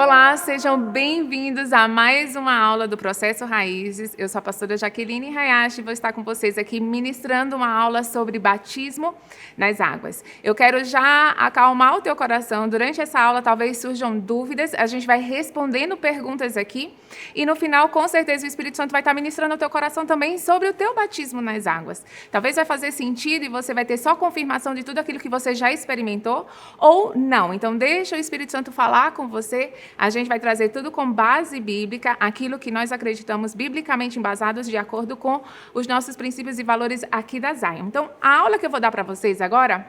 Olá, sejam bem-vindos a mais uma aula do Processo Raízes. Eu sou a pastora Jaqueline Hayashi e vou estar com vocês aqui ministrando uma aula sobre batismo nas águas. Eu quero já acalmar o teu coração. Durante essa aula talvez surjam dúvidas, a gente vai respondendo perguntas aqui e no final, com certeza, o Espírito Santo vai estar ministrando o teu coração também sobre o teu batismo nas águas. Talvez vai fazer sentido e você vai ter só confirmação de tudo aquilo que você já experimentou ou não. Então, deixa o Espírito Santo falar com você. A gente vai trazer tudo com base bíblica, aquilo que nós acreditamos biblicamente embasados de acordo com os nossos princípios e valores aqui da Zion. Então, a aula que eu vou dar para vocês agora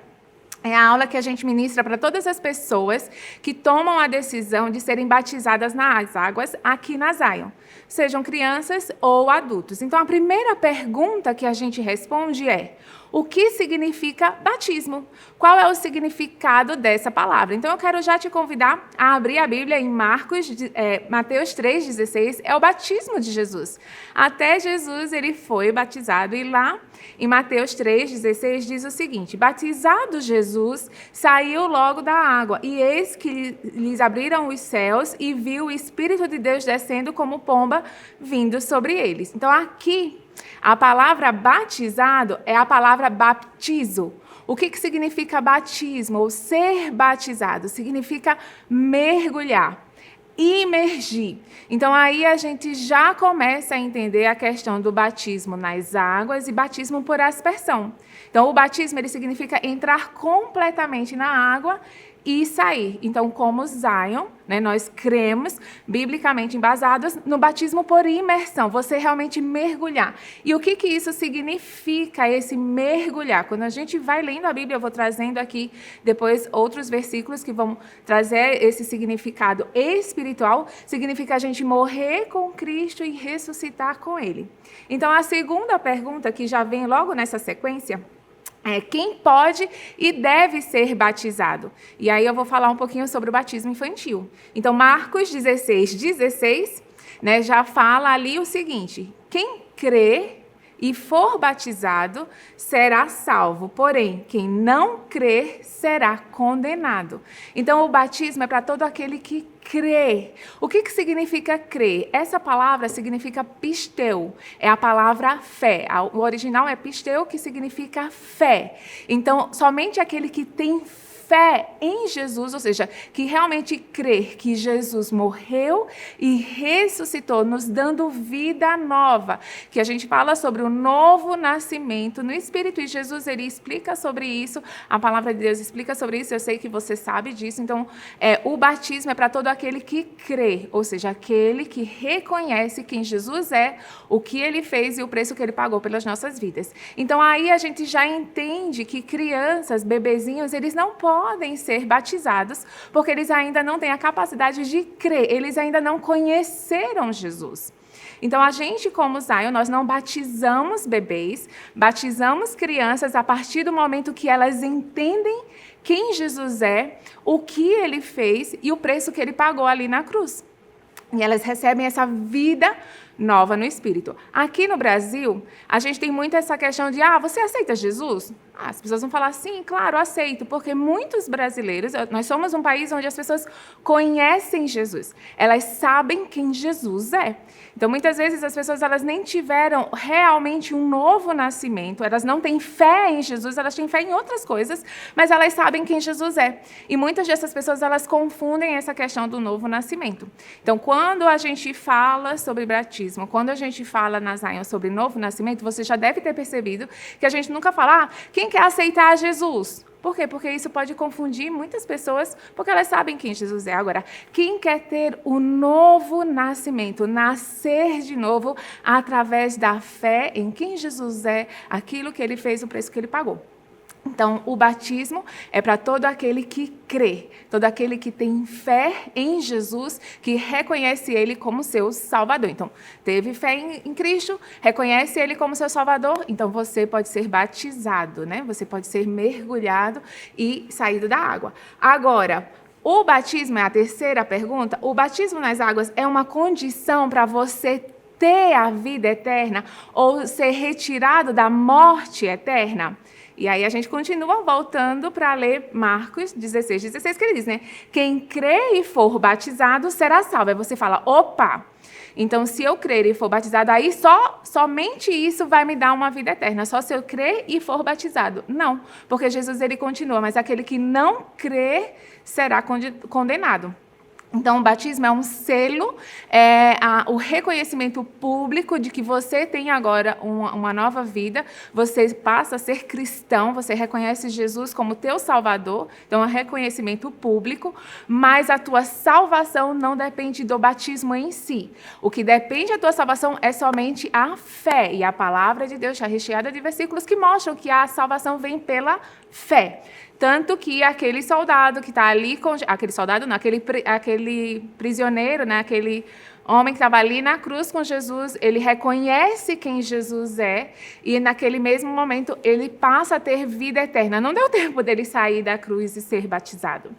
é a aula que a gente ministra para todas as pessoas que tomam a decisão de serem batizadas nas águas aqui na Zion, sejam crianças ou adultos. Então, a primeira pergunta que a gente responde é: o que significa batismo? Qual é o significado dessa palavra? Então, eu quero já te convidar a abrir a Bíblia em Mateus 3,16, é o batismo de Jesus. Até Jesus, ele foi batizado, e lá em Mateus 3,16 diz o seguinte: batizado Jesus, saiu logo da água, e eis que lhes abriram os céus, e viu o Espírito de Deus descendo como pomba, vindo sobre eles. Então, aqui, a palavra batizado é a palavra baptizo. O que significa batismo ou ser batizado? Significa mergulhar, imergir. Então, aí a gente já começa a entender a questão do batismo nas águas e batismo por aspersão. Então, o batismo ele significa entrar completamente na água e sair. Então, como Zion, nós cremos, biblicamente embasados, no batismo por imersão, você realmente mergulhar. E o que isso significa, esse mergulhar? Quando a gente vai lendo a Bíblia, eu vou trazendo aqui depois outros versículos que vão trazer esse significado espiritual, significa a gente morrer com Cristo e ressuscitar com Ele. Então, a segunda pergunta, que já vem logo nessa sequência, é: quem pode e deve ser batizado? E aí eu vou falar um pouquinho sobre o batismo infantil. Então, Marcos 16, já fala ali o seguinte: quem crê e for batizado será salvo, porém, quem não crer será condenado. Então, o batismo é para todo aquele que crê. O que significa crer? Essa palavra significa pisteu, é a palavra fé. O original é pisteu, que significa fé. Então, somente aquele que tem fé em Jesus, ou seja, que realmente crer que Jesus morreu e ressuscitou, nos dando vida nova, que a gente fala sobre o novo nascimento no Espírito, e Jesus, ele explica sobre isso, a palavra de Deus explica sobre isso, eu sei que você sabe disso. Então, o batismo é para todo aquele que crê, ou seja, aquele que reconhece quem Jesus é, o que ele fez e o preço que ele pagou pelas nossas vidas. Então, aí a gente já entende que crianças, bebezinhos, eles não podem ser batizados, porque eles ainda não têm a capacidade de crer, eles ainda não conheceram Jesus. Então, a gente, como Zion, nós não batizamos bebês, batizamos crianças a partir do momento que elas entendem quem Jesus é, o que ele fez e o preço que ele pagou ali na cruz. E elas recebem essa vida nova no Espírito. Aqui no Brasil, a gente tem muito essa questão de: você aceita Jesus? As pessoas vão falar: sim, claro, aceito, porque muitos brasileiros, nós somos um país onde as pessoas conhecem Jesus, elas sabem quem Jesus é. Então, muitas vezes, as pessoas elas nem tiveram realmente um novo nascimento, elas não têm fé em Jesus, elas têm fé em outras coisas, mas elas sabem quem Jesus é. E muitas dessas pessoas, elas confundem essa questão do novo nascimento. Então, quando a gente fala sobre batismo, quando a gente fala na Zion sobre novo nascimento, você já deve ter percebido que a gente nunca fala: quem quer aceitar Jesus? Por quê? Porque isso pode confundir muitas pessoas, porque elas sabem quem Jesus é. Agora, quem quer ter o novo nascimento, nascer de novo através da fé em quem Jesus é, aquilo que ele fez, o preço que ele pagou. Então, o batismo é para todo aquele que crê, todo aquele que tem fé em Jesus, que reconhece Ele como seu Salvador. Então, teve fé em Cristo, reconhece Ele como seu Salvador, então você pode ser batizado, Você pode ser mergulhado e saído da água. Agora, o batismo é a terceira pergunta. O batismo nas águas é uma condição para você ter a vida eterna ou ser retirado da morte eterna? E aí a gente continua voltando para ler Marcos 16, que ele diz, né? Quem crê e for batizado será salvo. Aí você fala, opa! Então, se eu crer e for batizado, aí somente isso vai me dar uma vida eterna. Só se eu crer e for batizado. Não, porque Jesus ele continua, mas aquele que não crer será condenado. Então, o batismo é um selo, o reconhecimento público de que você tem agora uma nova vida, você passa a ser cristão, você reconhece Jesus como teu Salvador, então é um reconhecimento público, mas a tua salvação não depende do batismo em si. O que depende da tua salvação é somente a fé, e a palavra de Deus está recheada de versículos que mostram que a salvação vem pela fé. Tanto que aquele soldado que está ali, aquele soldado não, aquele prisioneiro, né, aquele homem que estava ali na cruz com Jesus, ele reconhece quem Jesus é e naquele mesmo momento ele passa a ter vida eterna. Não deu tempo dele sair da cruz e ser batizado.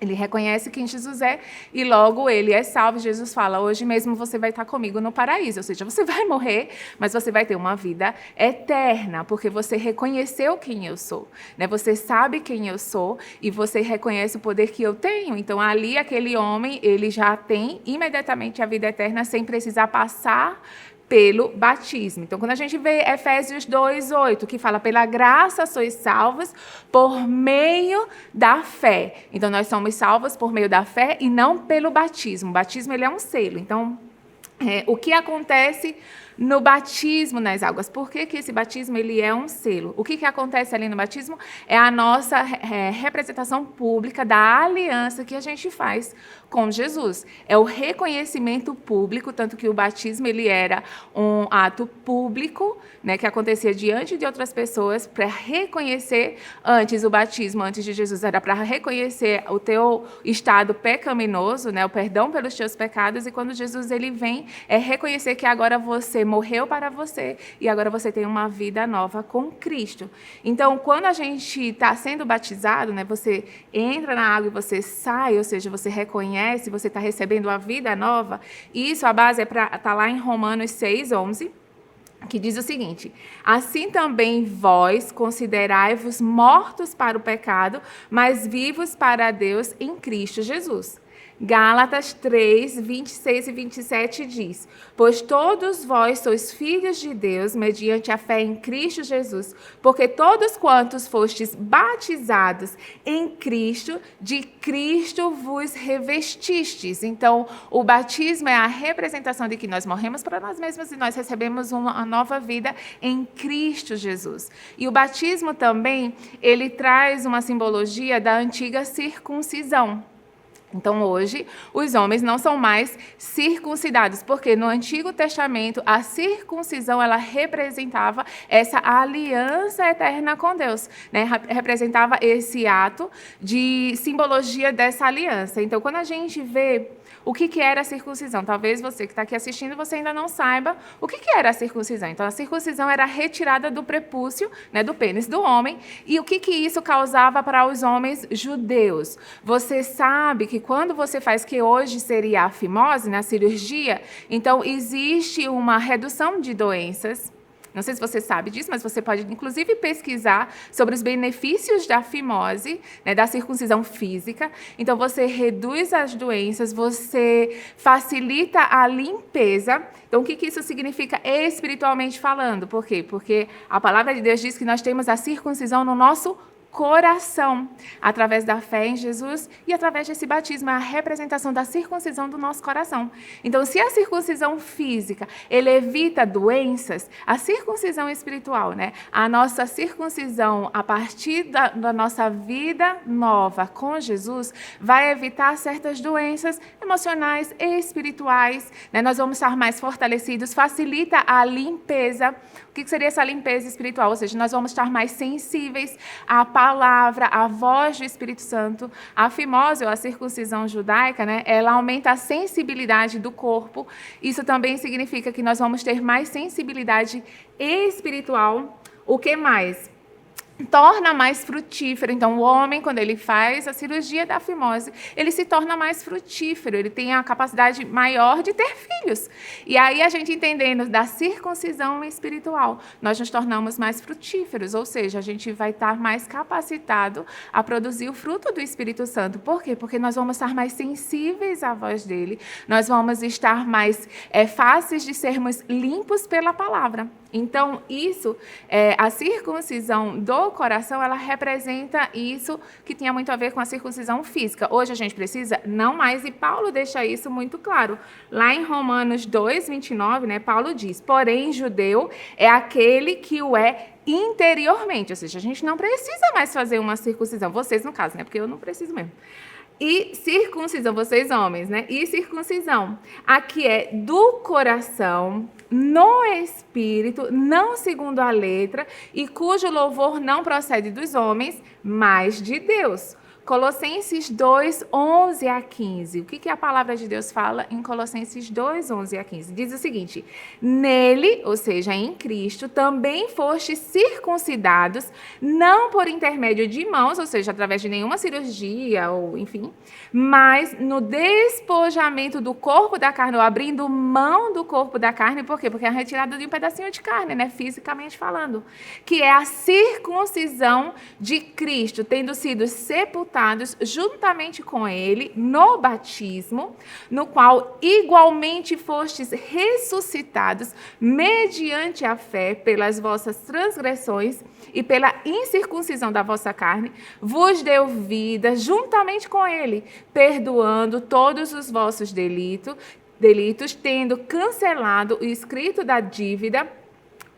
Ele reconhece quem Jesus é e logo ele é salvo. Jesus fala, hoje mesmo você vai estar comigo no paraíso. Ou seja, você vai morrer, mas você vai ter uma vida eterna, porque você reconheceu quem eu sou. Né? Você sabe quem eu sou e você reconhece o poder que eu tenho. Então, ali, aquele homem, ele já tem imediatamente a vida eterna sem precisar passar pelo batismo. Então, quando a gente vê Efésios 2:8, que fala, pela graça sois salvos por meio da fé. Então, nós somos salvos por meio da fé e não pelo batismo. O batismo ele é um selo. Então, o que acontece no batismo nas águas? Por que esse batismo ele é um selo? O que acontece ali no batismo é a nossa representação pública da aliança que a gente faz com Jesus. É o reconhecimento público, tanto que o batismo ele era um ato público, né, que acontecia diante de outras pessoas para reconhecer antes o batismo, antes de Jesus, era para reconhecer o teu estado pecaminoso, né, o perdão pelos teus pecados, e quando Jesus ele vem, é reconhecer que agora você morreu para você e agora você tem uma vida nova com Cristo. Então, quando a gente está sendo batizado, né, você entra na água e você sai, ou seja, você reconhece, você está recebendo a vida nova. Isso, a base está lá em Romanos 6:11, que diz o seguinte, assim também vós considerai-vos mortos para o pecado, mas vivos para Deus em Cristo Jesus. Gálatas 3, 26 e 27 diz, pois todos vós sois filhos de Deus, mediante a fé em Cristo Jesus, porque todos quantos fostes batizados em Cristo, de Cristo vos revestistes. Então, o batismo é a representação de que nós morremos para nós mesmos e nós recebemos uma nova vida em Cristo Jesus. E o batismo também, ele traz uma simbologia da antiga circuncisão. Então, hoje, os homens não são mais circuncidados, porque no Antigo Testamento, a circuncisão ela representava essa aliança eterna com Deus, né? Representava esse ato de simbologia dessa aliança. Então, quando a gente vê o que era a circuncisão, talvez você que está aqui assistindo, você ainda não saiba o que era a circuncisão. Então, a circuncisão era a retirada do prepúcio, né, do pênis do homem, e o que isso causava para os homens judeus? Você sabe que quando você faz, que hoje seria a fimose, na cirurgia, então existe uma redução de doenças. Não sei se você sabe disso, mas você pode, inclusive, pesquisar sobre os benefícios da fimose, né, da circuncisão física. Então, você reduz as doenças, você facilita a limpeza. Então, o que isso significa espiritualmente falando? Por quê? Porque a palavra de Deus diz que nós temos a circuncisão no nosso coração, através da fé em Jesus e através desse batismo, é a representação da circuncisão do nosso coração. Então, se a circuncisão física, ele evita doenças, a circuncisão espiritual, né? A nossa circuncisão, a partir da nossa vida nova com Jesus, vai evitar certas doenças emocionais e espirituais, né? Nós vamos estar mais fortalecidos, facilita a limpeza. O que seria essa limpeza espiritual? Ou seja, nós vamos estar mais sensíveis à palavra, à voz do Espírito Santo. A fimose, ou a circuncisão judaica, né, ela aumenta a sensibilidade do corpo. Isso também significa que nós vamos ter mais sensibilidade espiritual. O que mais? torna mais frutífero. Então, o homem, quando ele faz a cirurgia da fimose, ele se torna mais frutífero, ele tem a capacidade maior de ter filhos. E aí, a gente entendendo da circuncisão espiritual, nós nos tornamos mais frutíferos, ou seja, a gente vai estar mais capacitado a produzir o fruto do Espírito Santo. Por quê? Porque nós vamos estar mais sensíveis à voz dele, nós vamos estar mais fáceis de sermos limpos pela palavra. Então, isso, a circuncisão do coração, ela representa isso que tinha muito a ver com a circuncisão física. Hoje a gente precisa não mais, e Paulo deixa isso muito claro. Lá em Romanos 2, 29, né, Paulo diz, porém, judeu é aquele que o é interiormente, ou seja, a gente não precisa mais fazer uma circuncisão. Vocês, no caso, né, porque eu não preciso mesmo. E circuncisão, vocês homens, né? E circuncisão, aqui é do coração, no espírito, não segundo a letra, e cujo louvor não procede dos homens, mas de Deus. Colossenses 2, 11 a 15. O que a palavra de Deus fala em Colossenses 2, 11 a 15? Diz o seguinte, nele, ou seja, em Cristo, também fostes circuncidados, não por intermédio de mãos, ou seja, através de nenhuma cirurgia, ou enfim, mas no despojamento do corpo da carne, ou abrindo mão do corpo da carne. Por quê? Porque é a retirada de um pedacinho de carne, né? Fisicamente falando, que é a circuncisão de Cristo, tendo sido sepultados juntamente com ele no batismo, no qual igualmente fostes ressuscitados mediante a fé pelas vossas transgressões e pela incircuncisão da vossa carne, vos deu vida juntamente com ele, perdoando todos os vossos delitos, tendo cancelado o escrito da dívida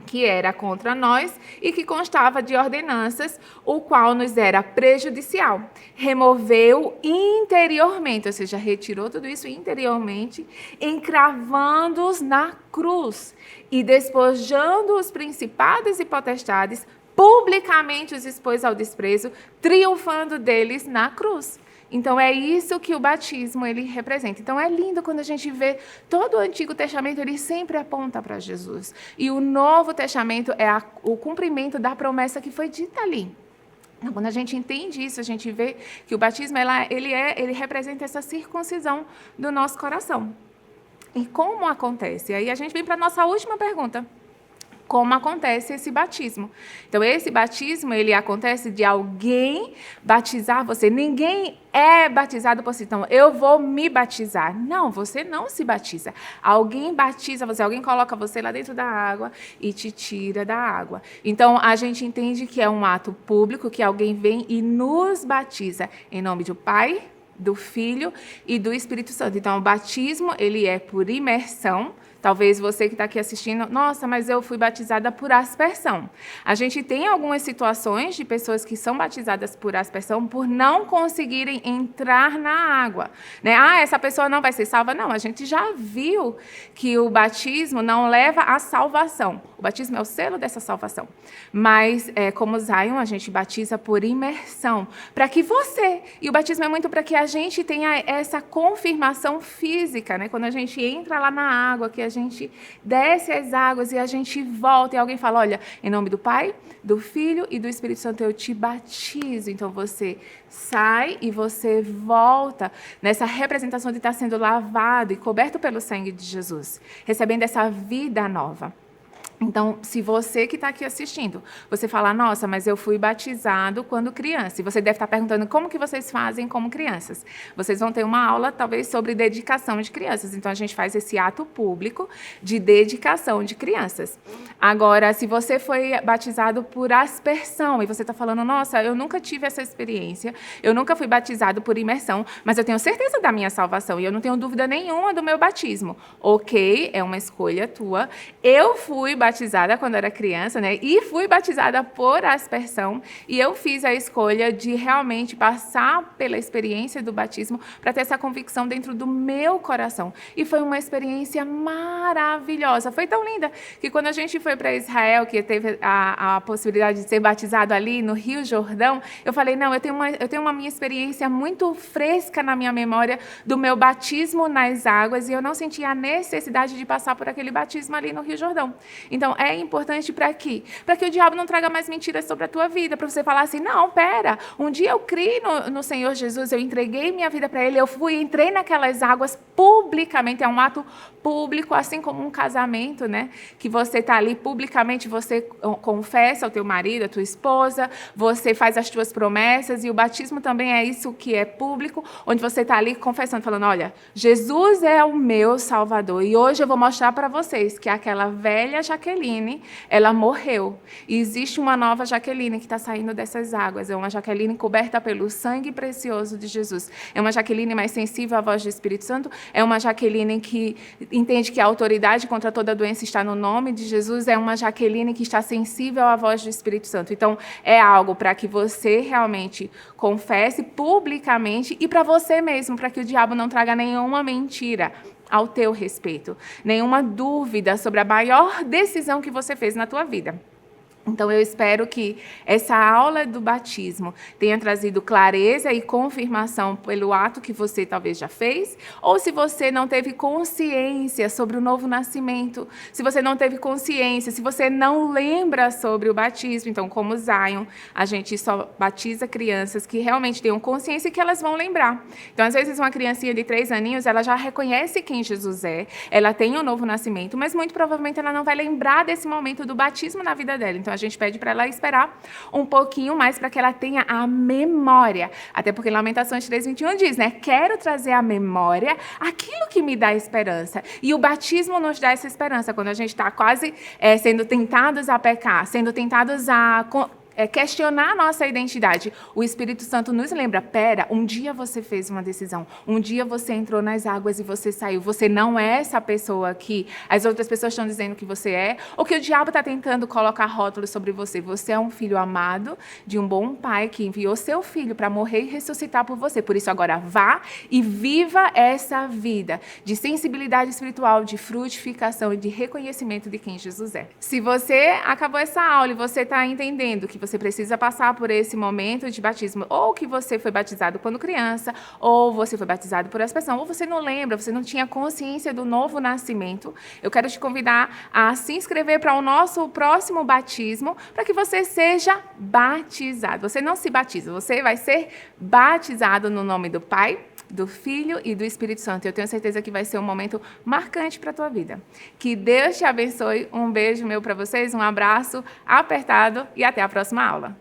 que era contra nós e que constava de ordenanças, o qual nos era prejudicial. Removeu interiormente, ou seja, retirou tudo isso interiormente, encravando-os na cruz e despojando os principados e potestades, publicamente os expôs ao desprezo, triunfando deles na cruz. Então, é isso que o batismo ele representa. Então, é lindo quando a gente vê todo o Antigo Testamento, ele sempre aponta para Jesus. E o Novo Testamento é o cumprimento da promessa que foi dita ali. Então, quando a gente entende isso, a gente vê que o batismo ele representa essa circuncisão do nosso coração. E como acontece? Aí a gente vem para a nossa última pergunta. Como acontece esse batismo? Então, esse batismo, ele acontece de alguém batizar você. Ninguém é batizado por si. Então, eu vou me batizar. Não, você não se batiza. Alguém batiza você, alguém coloca você lá dentro da água e te tira da água. Então, a gente entende que é um ato público, que alguém vem e nos batiza em nome do Pai, do Filho e do Espírito Santo. Então, o batismo, ele é por imersão. Talvez você que está aqui assistindo, nossa, mas eu fui batizada por aspersão. A gente tem algumas situações de pessoas que são batizadas por aspersão por não conseguirem entrar na água, né? Ah, essa pessoa não vai ser salva? Não, a gente já viu que o batismo não leva à salvação. O batismo é o selo dessa salvação. Mas, como Zion, a gente batiza por imersão, para que você... E o batismo é muito para que a gente tenha essa confirmação física, né? Quando a gente entra lá na água, que a gente desce as águas e a gente volta, e alguém fala, olha, em nome do Pai, do Filho e do Espírito Santo eu te batizo. Então você sai e você volta nessa representação de estar sendo lavado e coberto pelo sangue de Jesus, recebendo essa vida nova. Então, se você que está aqui assistindo, você fala, nossa, mas eu fui batizado quando criança. E você deve estar perguntando como que vocês fazem como crianças. Vocês vão ter uma aula, talvez, sobre dedicação de crianças. Então, a gente faz esse ato público de dedicação de crianças. Agora, se você foi batizado por aspersão e você está falando, nossa, eu nunca tive essa experiência, eu nunca fui batizado por imersão, mas eu tenho certeza da minha salvação e eu não tenho dúvida nenhuma do meu batismo. Ok, é uma escolha tua. Eu fui batizada quando era criança, né? E fui batizada por aspersão. E eu fiz a escolha de realmente passar pela experiência do batismo para ter essa convicção dentro do meu coração. E foi uma experiência maravilhosa. Foi tão linda que quando a gente foi para Israel, que teve a possibilidade de ser batizado ali no Rio Jordão, eu falei, não, eu tenho uma minha experiência muito fresca na minha memória do meu batismo nas águas e eu não sentia a necessidade de passar por aquele batismo ali no Rio Jordão. Então, é importante para quê? Para que o diabo não traga mais mentiras sobre a tua vida, para você falar assim, não, pera, um dia eu criei no Senhor Jesus, eu entreguei minha vida para Ele, entrei naquelas águas publicamente, é um ato público, assim como um casamento, né? Que você está ali publicamente, você confessa ao teu marido, à tua esposa, você faz as tuas promessas, e o batismo também é isso que é público, onde você está ali confessando, falando, olha, Jesus é o meu Salvador, e hoje eu vou mostrar para vocês que aquela velha Jaqueline, ela morreu, e existe uma nova Jaqueline que está saindo dessas águas, é uma Jaqueline coberta pelo sangue precioso de Jesus, é uma Jaqueline mais sensível à voz do Espírito Santo, é uma Jaqueline que entende que a autoridade contra toda doença está no nome de Jesus, é uma Jaqueline que está sensível à voz do Espírito Santo. Então, é algo para que você realmente confesse publicamente e para você mesmo, para que o diabo não traga nenhuma mentira ao teu respeito, nenhuma dúvida sobre a maior decisão que você fez na tua vida. Então, eu espero que essa aula do batismo tenha trazido clareza e confirmação pelo ato que você talvez já fez, ou se você não teve consciência sobre o novo nascimento, se você não teve consciência, se você não lembra sobre o batismo. Então, como Zion, a gente só batiza crianças que realmente tenham consciência e que elas vão lembrar. Então, às vezes, uma criancinha de 3 aninhos, ela já reconhece quem Jesus é, ela tem um novo nascimento, mas muito provavelmente ela não vai lembrar desse momento do batismo na vida dela. Então, a gente pede para ela esperar um pouquinho mais para que ela tenha a memória. Até porque Lamentações 3:21 diz, né? Quero trazer à memória aquilo que me dá esperança. E o batismo nos dá essa esperança. Quando a gente está quase sendo tentados a pecar, sendo tentados a questionar a nossa identidade. O Espírito Santo nos lembra, pera, um dia você fez uma decisão, um dia você entrou nas águas e você saiu, você não é essa pessoa que as outras pessoas estão dizendo que você é, ou que o diabo está tentando colocar rótulos sobre você. Você é um filho amado de um bom pai que enviou seu filho para morrer e ressuscitar por você. Por isso agora vá e viva essa vida de sensibilidade espiritual, de frutificação e de reconhecimento de quem Jesus é. Se você acabou essa aula e você está entendendo que você precisa passar por esse momento de batismo, ou que você foi batizado quando criança, ou você foi batizado por aspersão, ou você não lembra, você não tinha consciência do novo nascimento, eu quero te convidar a se inscrever para o nosso próximo batismo, para que você seja batizado. Você não se batiza, você vai ser batizado no nome do Pai, do Filho e do Espírito Santo. Eu tenho certeza que vai ser um momento marcante para a tua vida. Que Deus te abençoe. Um beijo meu para vocês, um abraço apertado e até a próxima aula.